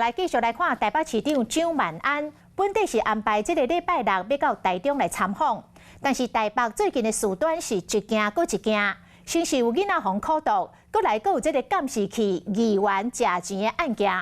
来继续来看台北市长蒋万安，本地是安排这个礼拜六要到台中来参访，但是台北最近的事端是一件搁一件，先是有囡仔防苦毒，搁来搁有这个监视器议员食钱的案件，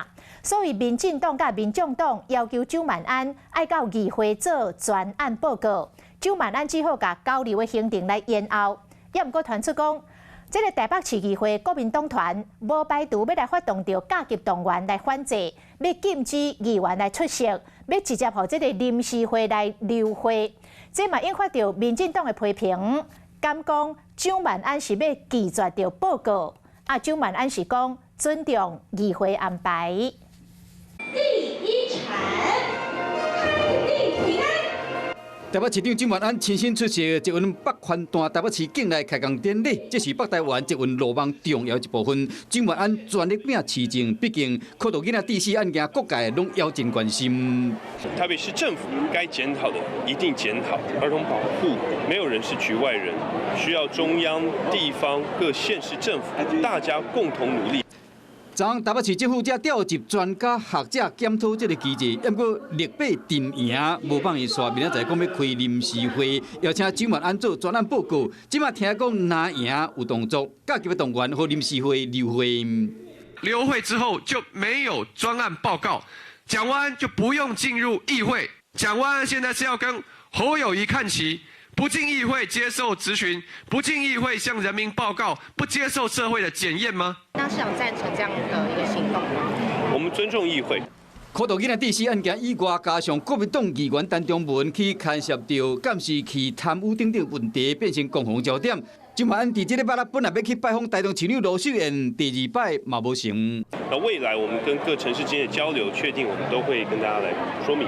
所以民进党甲民众党要求蒋万安爱到议会做专案报告，蒋万安只好甲交流的行程来延后，也毋过传出讲。 这个台北市议会国民党团无排除要来发动着甲级动员来反制，要禁止议员来出席，要直接互这个临时会来留会，这嘛引发着民进党的批评，敢讲蒋万安是要拒绝着报告，蒋万安是讲尊重议会安排。第一场康定平安。 台北市长蒋万安亲身出席捷运北环段台北市境内开工典礼，这是北台湾捷运路网重要一部分。蒋万安全力拼市政，毕竟苦毒囡仔地市案件，各界拢要真关心。台北市政府该检讨的一定检讨，儿童保护没有人是局外人，需要中央、地方各县市政府大家共同努力。 昨台北市政府才调集专家学者检讨这个机制，不过立法阵营无放伊煞，明仔载讲要开临时会，邀请蒋万安做专案报告。即马听讲拿赢有动作，甲级的动员和临时会留会。留会之后就没有专案报告，蒋万安就不用进入议会。蒋万安现在是要跟侯友宜看齐。 不进议会接受质询，不进议会向人民报告，不接受社会的检验吗？那市长赞成这样的一个行动吗？我们尊重议会。苦毒囡仔地市案件以外，加上国民党议员陈忠文去牵涉到监视器贪污等等问题，变成共同焦点。蒋万安伫这礼拜六本来要去拜访台中市长罗秀燕，第二摆嘛无成。那未来我们跟各城市之间的交流，确定我们都会跟大家来说明。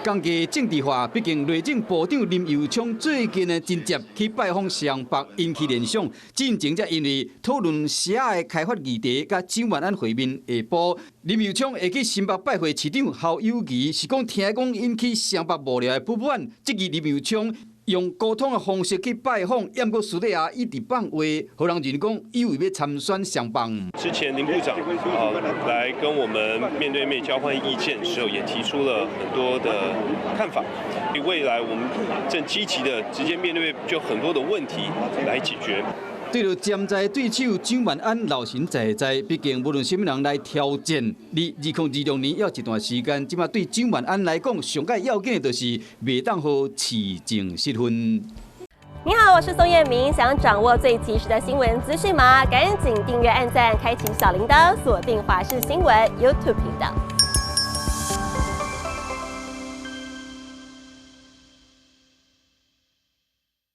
讲嘅政治化，毕竟内政部长林佑昌最近呢真接去拜访上北，引起联想。进前则因为讨论社的开发议题，甲蒋万安会面下晡，林佑昌会去新北拜会市长侯友宜，是讲听讲引起上北幕僚的不满。即日林佑昌用沟通的方式去拜访，也毋过私底下一直放话，互人认讲以为要参选上北。之前林部长来跟我们面对面交换意见的时候，也提出了很多的看法。未来我们正积极的直接面对就很多的问题来解决。 对着潜在对手蒋万安老神在在，毕竟无论什么人来挑战，离2026年要一段时间。即马对蒋万安来讲，上界要紧的就是袂当好市政失分。你好，我是宋彦明，想掌握最及时的新闻资讯吗？赶紧订阅、按赞、开启小铃铛，锁定华视新闻 YouTube 频道。